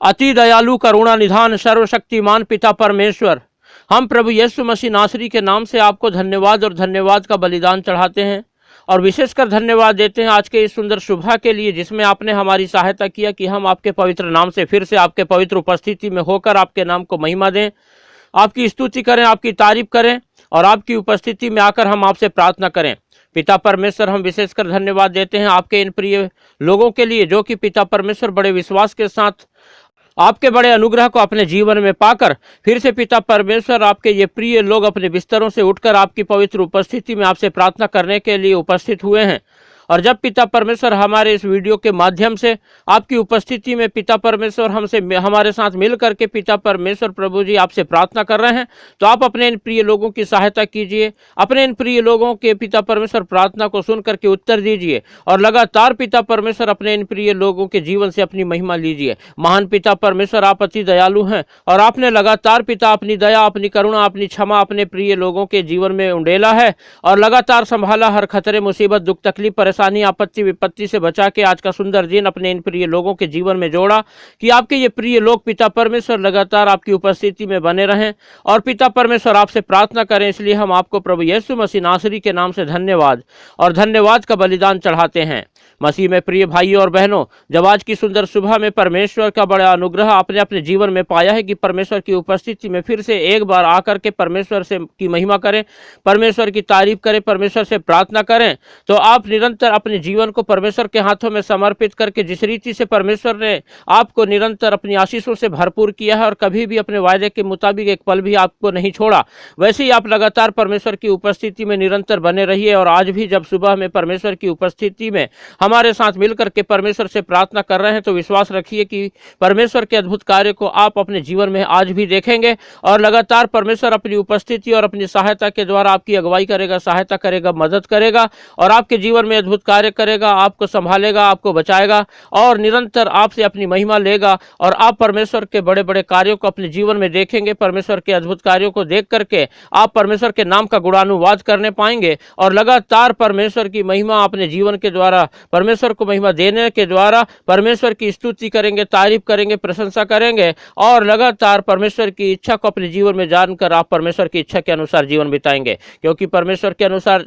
अति दयालु करुणा निधान सर्वशक्तिमान पिता परमेश्वर, हम प्रभु यीशु मसीह नासरी के नाम से आपको धन्यवाद और धन्यवाद का बलिदान चढ़ाते हैं और विशेषकर धन्यवाद देते हैं आज के इस सुंदर सुबह के लिए जिसमें आपने हमारी सहायता किया कि हम आपके पवित्र नाम से फिर से आपके पवित्र उपस्थिति में होकर आपके नाम को महिमा दें, आपकी स्तुति करें, आपकी तारीफ करें और आपकी उपस्थिति में आकर हम आपसे प्रार्थना करें। पिता परमेश्वर, हम विशेषकर धन्यवाद देते हैं आपके इन प्रिय लोगों के लिए जो कि पिता परमेश्वर बड़े विश्वास के साथ आपके बड़े अनुग्रह को अपने जीवन में पाकर फिर से पिता परमेश्वर आपके ये प्रिय लोग अपने बिस्तरों से उठकर आपकी पवित्र उपस्थिति में आपसे प्रार्थना करने के लिए उपस्थित हुए हैं। और जब पिता परमेश्वर हमारे इस वीडियो के माध्यम से आपकी उपस्थिति में पिता परमेश्वर हमारे साथ मिल करके पिता परमेश्वर प्रभु जी आपसे प्रार्थना कर रहे हैं, तो आप अपने इन प्रिय लोगों की सहायता कीजिए, अपने इन प्रिय लोगों के पिता परमेश्वर प्रार्थना को सुन करके उत्तर दीजिए और लगातार पिता परमेश्वर अपने इन प्रिय लोगों के जीवन से अपनी महिमा लीजिए। महान पिता परमेश्वर, आप अति दयालु हैं और आपने लगातार पिता अपनी दया, अपनी करुणा, अपनी क्षमा अपने प्रिय लोगों के जीवन में उंडेला है और लगातार संभाला, हर खतरे, मुसीबत, दुख, तकलीफ, परेशानी, आपत्ति, विपत्ति से बचा के आज का सुंदर दिन अपने इन प्रिय लोगों के जीवन में जोड़ा कि आपके ये प्रिय लोग पिता परमेश्वर लगातार आपकी उपस्थिति में बने रहें और पिता परमेश्वर आपसे प्रार्थना करें। इसलिए हम आपको प्रभु यीशु मसीह नासरी के नाम से धन्यवाद और धन्यवाद का बलिदान चढ़ाते हैं। मसीह में प्रिय भाइयों और बहनों, जब आज की सुंदर सुबह में परमेश्वर का बड़ा अनुग्रह आपने अपने जीवन में पाया है कि परमेश्वर की उपस्थिति में फिर से एक बार आकर के परमेश्वर से की महिमा करें, परमेश्वर की तारीफ करें, परमेश्वर से प्रार्थना करें, तो आप निरंतर अपने जीवन को परमेश्वर के हाथों में समर्पित करके जिस रीति से परमेश्वर ने आपको निरंतर अपनी आशीषों से भरपूर किया है और कभी भी अपने वायदे के मुताबिक एक पल भी आपको नहीं छोड़ा, वैसे ही आप लगातार परमेश्वर की उपस्थिति में निरंतर बने रहिए। और आज भी जब सुबह में परमेश्वर की उपस्थिति में हमारे साथ मिलकर के परमेश्वर से प्रार्थना कर रहे हैं, तो विश्वास रखिए कि परमेश्वर के अद्भुत कार्य को आप अपने जीवन में आज भी देखेंगे और लगातार परमेश्वर अपनी उपस्थिति और अपनी सहायता के द्वारा आपकी अगुवाई करेगा, सहायता करेगा, मदद करेगा और आपके जीवन में अद्भुत कार्य करेगा, आपको संभालेगा, आपको बचाएगा और निरंतर आपसे अपनी महिमा लेगा और आप परमेश्वर के बड़े बड़े कार्यों को अपने जीवन में देखेंगे। परमेश्वर के अद्भुत कार्यों को देख करके आप परमेश्वर के नाम का गुणानुवाद करने पाएंगे और लगातार परमेश्वर की महिमा अपने जीवन के द्वारा, परमेश्वर को महिमा देने के द्वारा परमेश्वर की स्तुति करेंगे, तारीफ करेंगे, प्रशंसा करेंगे और लगातार परमेश्वर की इच्छा को अपने जीवन में जानकर आप परमेश्वर की इच्छा के अनुसार जीवन बिताएंगे। क्योंकि परमेश्वर के अनुसार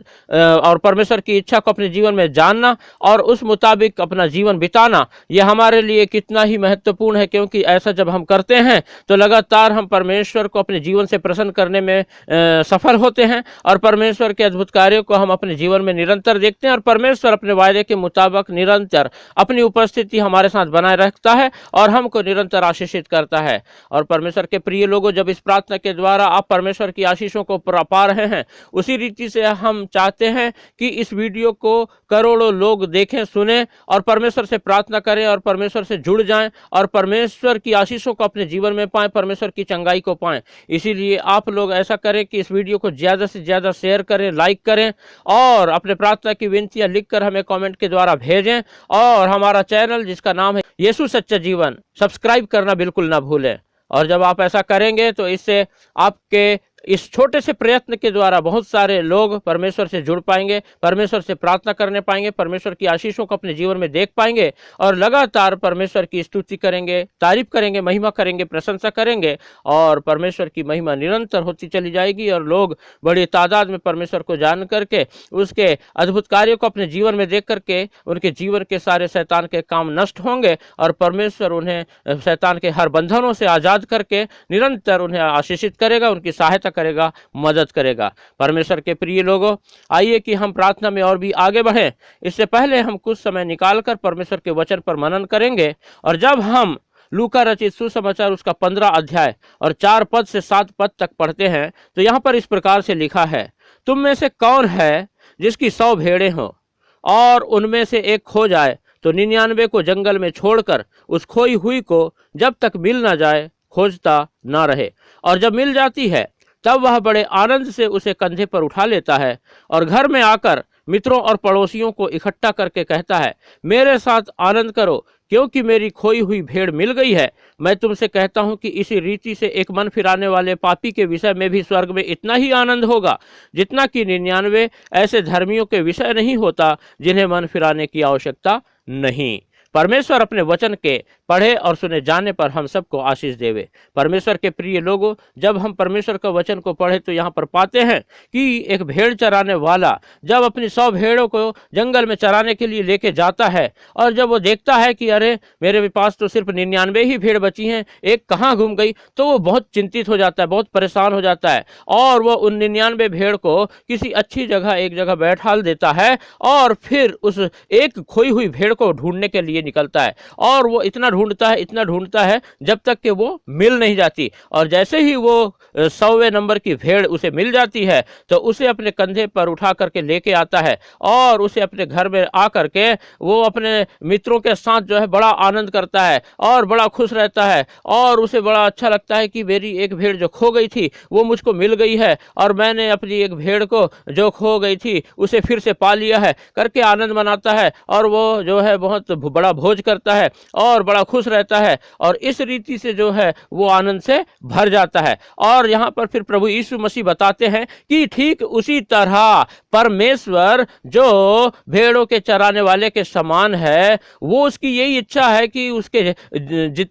और परमेश्वर की इच्छा को अपने जीवन में जानना और उस मुताबिक अपना जीवन बिताना, यह हमारे लिए कितना ही महत्वपूर्ण है। क्योंकि ऐसा जब हम करते हैं तो लगातार हम परमेश्वर को अपने जीवन से प्रसन्न करने में सफल होते हैं और परमेश्वर के अद्भुत कार्यों को हम अपने जीवन में निरंतर देखते हैं और परमेश्वर अपने वायदे के मुताबिक निरंतर अपनी उपस्थिति हमारे साथ बनाए रखता है और हमको निरंतर आशीषित करता है। और परमेश्वर के प्रिय लोगों, जब इस प्रार्थना के द्वारा आप परमेश्वर की आशीषों को पा रहे हैं, उसी रीति से हम चाहते हैं कि इस वीडियो को करोड़ों लोग देखें, सुने और परमेश्वर से प्रार्थना करें और परमेश्वर से जुड़ जाएं और परमेश्वर की आशीषों को अपने जीवन में पाएं, परमेश्वर की चंगाई को पाएं। इसीलिए आप लोग ऐसा करें कि इस वीडियो को ज़्यादा से ज़्यादा शेयर करें, लाइक करें और अपने प्रार्थना की विनतियां लिखकर हमें कमेंट के द्वारा भेजें और हमारा चैनल जिसका नाम है यीशु सच्चा जीवन, सब्सक्राइब करना बिल्कुल ना भूलें। और जब आप ऐसा करेंगे तो इससे आपके इस छोटे से प्रयत्न के द्वारा बहुत सारे लोग परमेश्वर से जुड़ पाएंगे, परमेश्वर से प्रार्थना करने पाएंगे, परमेश्वर की आशीषों को अपने जीवन में देख पाएंगे और लगातार परमेश्वर की स्तुति करेंगे, तारीफ करेंगे, महिमा करेंगे, प्रशंसा करेंगे और परमेश्वर की महिमा निरंतर होती चली जाएगी और लोग बड़ी तादाद में परमेश्वर को जान करके उसके अद्भुत कार्यों को अपने जीवन में देख करके उनके जीवन के सारे शैतान के काम नष्ट होंगे और परमेश्वर उन्हें शैतान के हर बंधनों से आज़ाद करके निरंतर उन्हें आशीषित करेगा, उनकी सहायता करेगा, मदद करेगा। परमेश्वर के प्रिय लोगों, आइए कि हम प्रार्थना में और भी आगे बढ़ें। इससे पहले हम कुछ समय निकालकर परमेश्वर के वचन पर मनन करेंगे और जब हम लूका रचित सुसमाचार उसका 15 अध्याय और 4 पद से 7 पद तक पढ़ते हैं तो यहाँ पर इस प्रकार से लिखा है, तुम में से कौन है जिसकी 100 भेड़ें हों और उनमें से एक खो जाए तो 99 को जंगल में छोड़कर उस खोई हुई को जब तक मिल ना जाए खोजता ना रहे, और जब मिल जाती है तब वह बड़े आनंद से उसे कंधे पर उठा लेता है और घर में आकर मित्रों और पड़ोसियों को इकट्ठा करके कहता है, मेरे साथ आनंद करो क्योंकि मेरी खोई हुई भेड़ मिल गई है। मैं तुमसे कहता हूं कि इसी रीति से एक मन फिराने वाले पापी के विषय में भी स्वर्ग में इतना ही आनंद होगा जितना कि 99 ऐसे धर्मियों के विषय नहीं होता जिन्हें मन फिराने की आवश्यकता नहीं। परमेश्वर अपने वचन के पढ़े और सुने जाने पर हम सबको आशीष देवे। परमेश्वर के प्रिय लोगों, जब हम परमेश्वर का वचन को पढ़े तो यहाँ पर पाते हैं कि एक भेड़ चराने वाला जब अपनी 100 भेड़ों को जंगल में चराने के लिए लेके जाता है और जब वो देखता है कि अरे मेरे पास तो सिर्फ 99 ही भेड़ बची हैं, एक कहाँ घूम गई, तो वो बहुत चिंतित हो जाता है, बहुत परेशान हो जाता है और वो उन 99 भेड़ को किसी अच्छी जगह एक जगह बैठा देता है और फिर उस एक खोई हुई भेड़ को ढूंढने के लिए निकलता है। और वो इतना ढूंढता है जब तक कि वो मिल नहीं जाती। और जैसे ही वो 100वें नंबर की भेड़ उसे मिल जाती है तो उसे अपने कंधे पर उठा करके लेके आता है और उसे अपने घर में आकर के वो अपने मित्रों के साथ जो है बड़ा आनंद करता है और बड़ा खुश रहता है और उसे बड़ा अच्छा लगता है कि मेरी एक भेड़ जो खो गई थी वो मुझको मिल गई है और मैंने अपनी एक भेड़ को जो खो गई थी उसे फिर से पा लिया है करके आनंद मनाता है। और वो जो है बहुत बड़ा भोज करता है और बड़ा खुश रहता है और इस रीति से जो है वो आनंद से भर जाता है। और यहाँ पर फिर प्रभु यीशु मसीह बताते हैं कि ठीक उसी तरह परमेश्वर जो भेड़ों के चराने वाले के समान है, वो उसकी यही इच्छा है कि उसके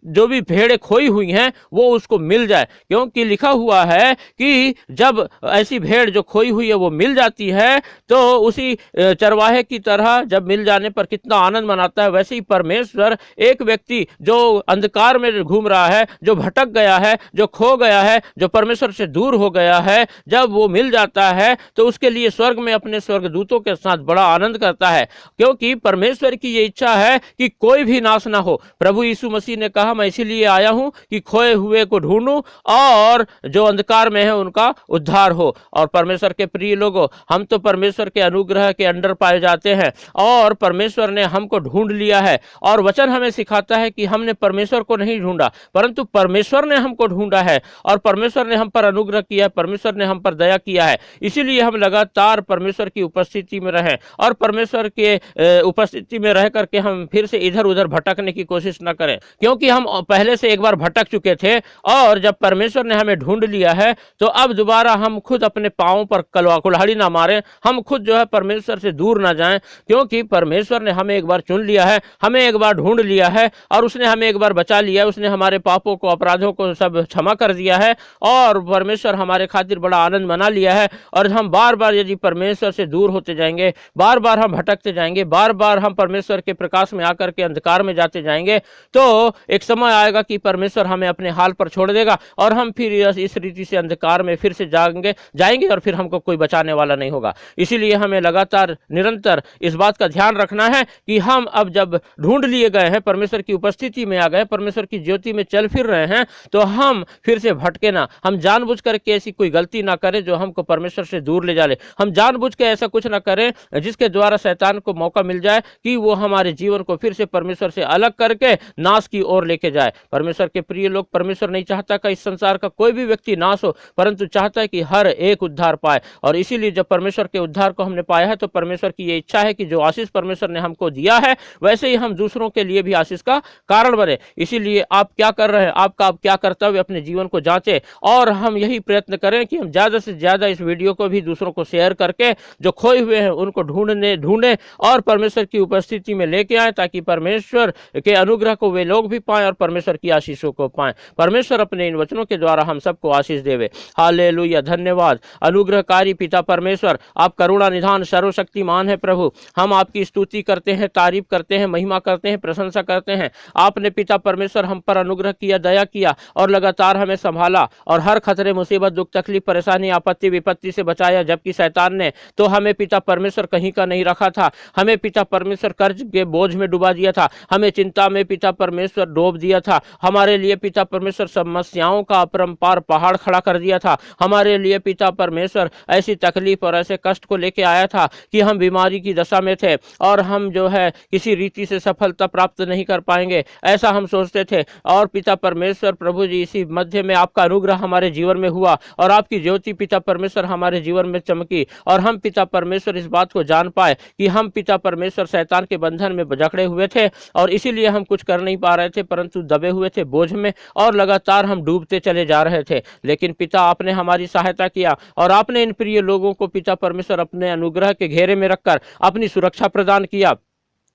जो भी भेड़ें खोई हुई हैं वो उसको मिल जाए, क्योंकि लिखा हुआ है कि जब ऐसी भेड़ जो खोई हुई है वो मिल जाती है तो उसी चरवाहे की तरह जब मिल जाने पर कितना आनंद मनाता है, वैसे ही परमेश्वर एक व्यक्ति जो अंधकार में घूम रहा है, जो भटक गया है, जो खो गया है, जो परमेश्वर से दूर हो गया है, जब वो मिल जाता है तो उसके लिए स्वर्ग में अपने स्वर्गदूतों के साथ बड़ा आनंद करता है, क्योंकि परमेश्वर की ये इच्छा है कि कोई भी नाश ना हो। प्रभु यीशु मसीह ने कहा, मैं इसीलिए आया हूं कि खोए हुए को ढूंढूं और जो अंधकार में है उनका उद्धार हो। और परमेश्वर के प्रिय लोगों, हम तो परमेश्वर के अनुग्रह के अंडर पाए जाते हैं और परमेश्वर ने हमको ढूंढ लिया है। और वचन हमें सिखाता है कि हमने परमेश्वर को नहीं ढूंढा, परंतु परमेश्वर ने हमको ढूंढा है और परमेश्वर ने हम पर अनुग्रह किया है, परमेश्वर ने हम पर दया किया है। इसीलिए हम लगातार परमेश्वर की उपस्थिति में रहें और परमेश्वर के उपस्थिति में रह करके हम फिर से इधर उधर भटकने की कोशिश न करें, क्योंकि हम पहले से एक बार भटक चुके थे और जब परमेश्वर ने हमें ढूंढ लिया है तो अब दोबारा हम खुद अपने पांवों पर कुल्हाड़ी ना मारें, हम खुद जो है परमेश्वर से दूर ना जाएं, क्योंकि परमेश्वर ने हमें एक बार चुन लिया है, हमें एक बार ढूंढ लिया है और उसने हमें एक बार बचा लिया है। उसने हमारे पापों को, अपराधों को सब क्षमा कर दिया है और परमेश्वर हमारे खातिर बड़ा आनंद मना लिया है। और हम बार बार यदि परमेश्वर से दूर होते जाएंगे, बार बार हम भटकते जाएंगे, बार बार हम परमेश्वर के प्रकाश में आकर के अंधकार में जाते जाएंगे, तो एक समय आएगा कि परमेश्वर हमें अपने हाल पर छोड़ देगा और हम फिर इस रीति से अंधकार में फिर से जाएंगे और फिर हमको कोई बचाने वाला नहीं होगा। इसीलिए हमें लगातार निरंतर इस बात का ध्यान रखना है कि हम अब जब ढूंढ लिए गए हैं, परमेश्वर की उपस्थिति में आ गए, परमेश्वर की ज्योति में चल फिर रहे हैं, तो हम फिर से भटके ना, हम जानबूझ करके ऐसी कोई गलती ना करें जो हमको परमेश्वर से दूर ले जाए। हम जानबूझ के ऐसा कुछ ना करें जिसके द्वारा शैतान को मौका मिल जाए कि वो हमारे जीवन को फिर से परमेश्वर से अलग करके नाश की ओर लेके जाए। परमेश्वर के प्रिय लोग, परमेश्वर नहीं चाहता कि इस संसार का कोई भी व्यक्ति नाश हो, परंतु चाहता है कि हर एक उद्धार पाए। और इसीलिए जब परमेश्वर के उद्धार को हमने पाया है तो परमेश्वर की ये इच्छा है कि जो आशीष परमेश्वर ने हमको दिया है वैसे ही हम दूसरों के लिए भी आशीष का कारण बने। इसीलिए आप क्या कर रहे हैं, आपका आप क्या कर्तव्य अपने जीवन को जांचें और हम यही प्रयत्न करें कि हम ज्यादा से ज्यादा इस वीडियो को भी दूसरों को शेयर करके जो खोए हुए हैं उनको ढूंढें और परमेश्वर की उपस्थिति में लेके आए, ताकि परमेश्वर के अनुग्रह को वे लोग भी पाएं और परमेश्वर की आशीषों को पाएं। परमेश्वर अपने इन वचनों के द्वारा हम सबको आशीष देवे। हालेलुया, धन्यवाद अनुग्रहकारी पिता परमेश्वर, आप करुणा निधान सर्वशक्तिमान है प्रभु। हम आपकी स्तुति करते हैं, तारीफ करते हैं, महिमा करते हैं, प्रशंसा करते हैं। आपने पिता परमेश्वर हम पर अनुग्रह किया, दया किया और लगातार हमें संभाला और हर खतरे, मुसीबत, दुख, तकलीफ, परेशानी, आपत्ति, विपत्ति से बचाया। जबकि शैतान ने तो हमें पिता परमेश्वर कहीं का नहीं रखा था, हमें पिता परमेश्वर कर्ज के बोझ में डुबा दिया था, हमें चिंता में पिता परमेश्वर डूब दिया था, हमारे लिए पिता परमेश्वर समस्याओं का अपरंपार पहाड़ खड़ा कर दिया था, हमारे लिए पिता परमेश्वर ऐसी तकलीफ और ऐसे कष्ट को लेके आया था कि हम बीमारी की दशा में थे और हम जो है किसी रीति से सफलता प्राप्त नहीं कर पाएंगे, ऐसा हम सोचते थे। और पिता परमेश्वर प्रभु जी, इसी मध्य में आपका अनुग्रह हमारे जीवन में हुआ और आपकी ज्योति पिता परमेश्वर हमारे जीवन में चमकी और हम पिता परमेश्वर इस बात को जान पाए कि हम पिता परमेश्वर शैतान के बंधन में जकड़े हुए थे और इसीलिए हम कुछ कर नहीं पा रहे थे, परंतु दबे हुए थे बोझ में और लगातार हम डूबते चले जा रहे थे। लेकिन पिता आपने हमारी सहायता किया और आपने इन प्रिय लोगों को पिता परमेश्वर अपने अनुग्रह के घेरे में रखकर अपनी सुरक्षा प्रदान किया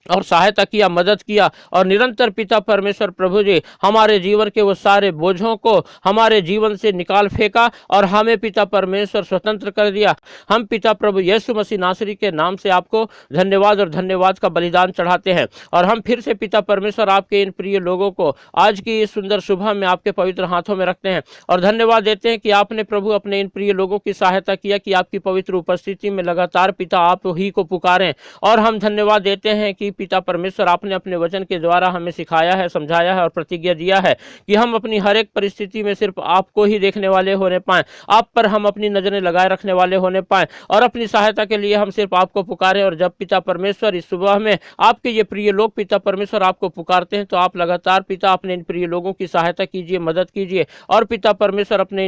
और सहायता किया, मदद किया, और निरंतर पिता परमेश्वर प्रभु जी हमारे जीवन के वो सारे बोझों को हमारे जीवन से निकाल फेंका और हमें पिता परमेश्वर स्वतंत्र कर दिया। हम पिता प्रभु यीशु मसीह नासरी के नाम से आपको धन्यवाद और धन्यवाद का बलिदान चढ़ाते हैं। और हम फिर से पिता परमेश्वर आपके इन प्रिय लोगों को आज की इस सुंदर सुबह में आपके पवित्र हाथों में रखते हैं और धन्यवाद देते हैं कि आपने प्रभु अपने इन प्रिय लोगों की सहायता किया कि आपकी पवित्र उपस्थिति में लगातार पिता आप ही को पुकारें। और हम धन्यवाद देते हैं कि पिता परमेश्वर आपने अपने वचन के द्वारा हमें सिखाया है, समझाया है और प्रतिज्ञा दिया है कि हम अपनी हर एक परिस्थिति में सिर्फ आपको ही देखने वाले होने पाएं, आप पर हम अपनी नजरें लगाए रखने वाले होने पाएं और अपनी सहायता के लिए हम सिर्फ आपको पुकारें। और जब पिता परमेश्वर इस सुबह में आपके ये प्रिय लोग पिता परमेश्वर आपको पुकारते हैं तो आप लगातार पिता अपने इन प्रिय लोगों की सहायता कीजिए, मदद कीजिए और पिता परमेश्वर अपने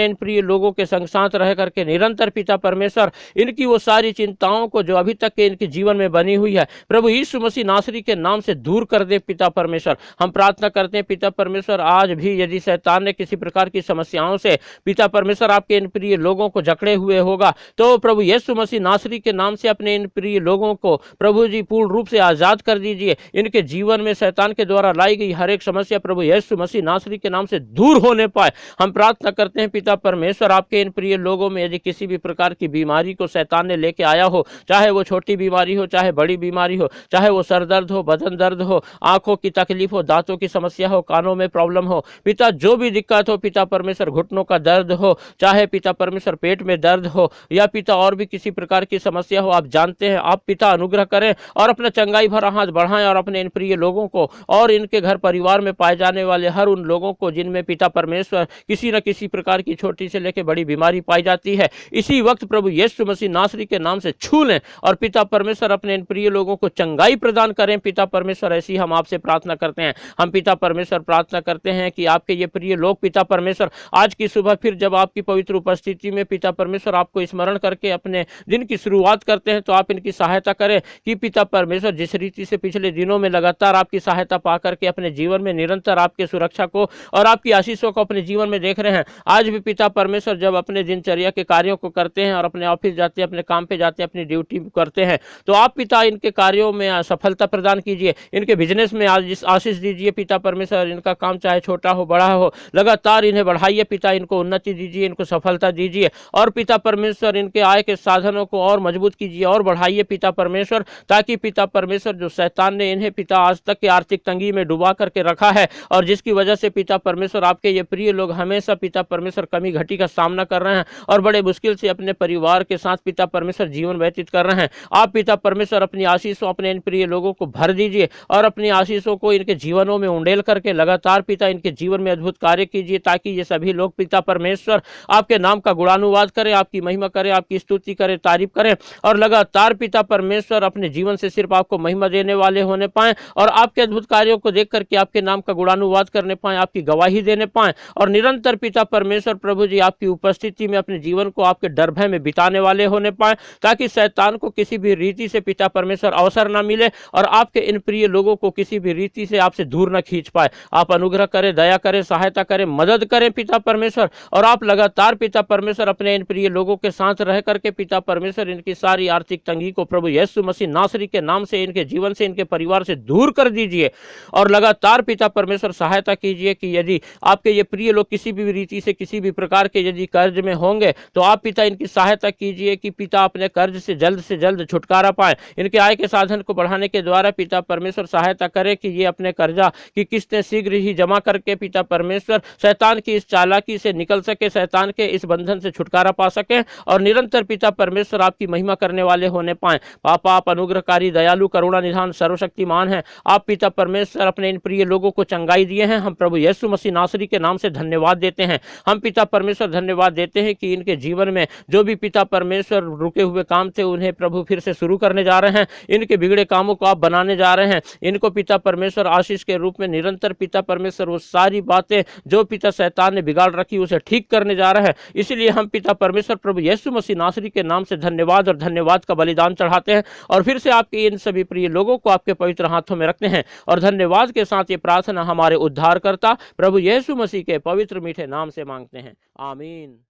इन प्रिय लोगों के संग साथ रह करके निरंतर पिता परमेश्वर इनकी वो सारी चिंताओं को जो अभी तक के इनके जीवन में बनी हुई है प्रभु यीशु मसीह नासरी के नाम से दूर कर दे पिता परमेश्वर। हम प्रार्थना करते हैं पिता परमेश्वर आज भी यदि शैतान ने किसी प्रकार की समस्याओं से पिता परमेश्वर आपके इन प्रिय लोगों को जकड़े हुए होगा तो प्रभु यीशु मसीह नासरी के नाम से अपने इन प्रिय लोगों को प्रभु जी पूर्ण रूप से आजाद कर दीजिए। इनके जीवन में शैतान के द्वारा लाई गई हर एक समस्या प्रभु यीशु मसीह नासरी के नाम से दूर होने पाए। हम प्रार्थना करते हैं पिता परमेश्वर आपके इन प्रिय लोगों में यदि किसी भी प्रकार की बीमारी को शैतान ने लेके आया हो, चाहे वो छोटी बीमारी हो, चाहे बड़ी बीमारी हो, चाहे वो सर दर्द हो, बदन दर्द हो, आंखों की तकलीफ हो, दांतों की समस्या हो, कानों में प्रॉब्लम हो, पिता जो भी दिक्कत हो पिता परमेश्वर, घुटनों का दर्द हो, चाहे पिता परमेश्वर पेट में दर्द हो या पिता और भी किसी प्रकार की समस्या हो, आप जानते हैं, आप पिता अनुग्रह करें और अपना चंगाई भरा हाथ बढ़ाएं और अपने इन प्रिय लोगों को और इनके घर परिवार में पाए जाने वाले हर उन लोगों को जिनमें पिता परमेश्वर किसी न किसी प्रकार की छोटी से लेकर बड़ी बीमारी पाई जाती है, इसी वक्त प्रभु यीशु मसीह नासरी के नाम से छू लें और पिता परमेश्वर अपने इन प्रिय लोगों को चंगाई प्रदान करें। पिता परमेश्वर ऐसी हम आपसे प्रार्थना करते हैं। हम पिता परमेश्वर प्रार्थना करते हैं कि आपके ये प्रिय लोग पिता परमेश्वर आज की सुबह फिर जब आपकी पवित्र उपस्थिति में पिता परमेश्वर आपको स्मरण करके अपने दिन की शुरुआत करते हैं तो आप इनकी सहायता करें कि पिता परमेश्वर जिस रीति से पिछले दिनों में लगातार आपकी सहायता पा करके अपने जीवन में निरंतर आपके सुरक्षा को और आपकी आशीषों को अपने जीवन में देख रहे हैं, आज भी पिता परमेश्वर जब अपने दिनचर्या के कार्यों को करते हैं और अपने ऑफिस जाते हैं, अपने काम पे जाते हैं, अपनी ड्यूटी करते हैं तो आप पिता इनके कार्यों में सफलता प्रदान कीजिए, इनके बिजनेस में आशीष दीजिए पिता परमेश्वर। इनका काम चाहे छोटा हो बड़ा हो लगातार इन्हें बढ़ाइए पिता, इनको उन्नति दीजिए, इनको सफलता दीजिए और पिता परमेश्वर इनके आय के साधनों को और मजबूत कीजिए और बढ़ाइए पिता परमेश्वर, ताकि पिता परमेश्वर जो शैतान ने इन्हें पिता आज तक की आर्थिक तंगी में डुबा करके रखा है और जिसकी वजह से पिता परमेश्वर आपके ये प्रिय लोग हमेशा पिता परमेश्वर कमी घटी का सामना कर रहे हैं और बड़े मुश्किल से अपने परिवार के साथ पिता परमेश्वर जीवन व्यतीत कर रहे हैं, आप पिता परमेश्वर अपनी आशीषों अपने इन प्रिय लोगों को भर दीजिए और अपनी आशीषों को इनके जीवनों में उंडेल करके लगातार पिता इनके जीवन में अद्भुत कार्य कीजिए, ताकि ये सभी लोग पिता परमेश्वर आपके नाम का गुणानुवाद करें, आपकी महिमा करें, आपकी स्तुति करें, तारीफ करें और लगातार पिता परमेश्वर अपने जीवन से सिर्फ आपको महिमा देने वाले होने पाए और आपके अद्भुत कार्यों को देख करके आपके नाम का गुणानुवाद करने पाए, आपकी गवाही देने पाए और निरंतर पिता परमेश्वर प्रभु जी आपकी उपस्थिति में अपने जीवन को आपके डर भय में बिताने वाले होने पाए, ताकि शैतान को किसी भी रीति से पिता परमेश्वर अवसर ना मिले और आपके इन प्रिय लोगों को किसी भी रीति से आपसे दूर न खींच पाए। आप अनुग्रह करें, दया करें, सहायता करें, मदद करें पिता परमेश्वर और आप लगातार पिता परमेश्वर अपने इन प्रिय लोगों के साथ रह करके पिता परमेश्वर इनकी सारी आर्थिक तंगी को प्रभु यीशु मसीह नासरी के नाम से इनके जीवन से इनके परिवार से दूर कर दीजिए और लगातार पिता परमेश्वर सहायता कीजिए कि यदि आपके ये प्रिय लोग किसी भी रीति से किसी भी प्रकार के यदि कर्ज में होंगे तो आप पिता इनकी सहायता कीजिए कि पिता अपने कर्ज से जल्द छुटकारा पाए, इनके आय के साधन को बढ़ाने के द्वारा पिता परमेश्वर सहायता करे कि ये अपने कर्जा की किस्तें शीघ्र ही जमा करके पिता परमेश्वर शैतान की इस चालाकी से निकल सके, शैतान के इस बंधन से छुटकारा पा सके और निरंतर पिता परमेश्वर आपकी महिमा करने वाले होने पाए। पापा आप अनुग्रहकारी, दयालु, करुणा निधान, सर्वशक्तिमान हैं। आप पिता परमेश्वर अपने इन प्रिय लोगों को चंगाई दिए हैं। हम प्रभु यीशु मसीह नासरी के नाम से धन्यवाद देते हैं। हम पिता परमेश्वर धन्यवाद देते हैं कि इनके जीवन में जो भी पिता परमेश्वर रुके हुए काम थे उन्हें प्रभु फिर से शुरू करने जा रहे हैं, इनके बिगड़े कामों को आप बनाने जा रहे हैं, इनको पिता परमेश्वर आशीष के रूप में निरंतर पिता परमेश्वर वो सारी बातें जो पिता शैतान ने बिगाड़ रखी उसे ठीक करने जा रहे हैं। इसलिए हम पिता परमेश्वर प्रभु यीशु मसीह नासरी के नाम से धन्यवाद और धन्यवाद का बलिदान चढ़ाते हैं और फिर से आपके इन सभी प्रिय लोगों को आपके पवित्र हाथों में रखते हैं और धन्यवाद के साथ ये प्रार्थना हमारे उद्धारकर्ता प्रभु यीशु मसीह के पवित्र मीठे नाम से मांगते हैं, आमीन।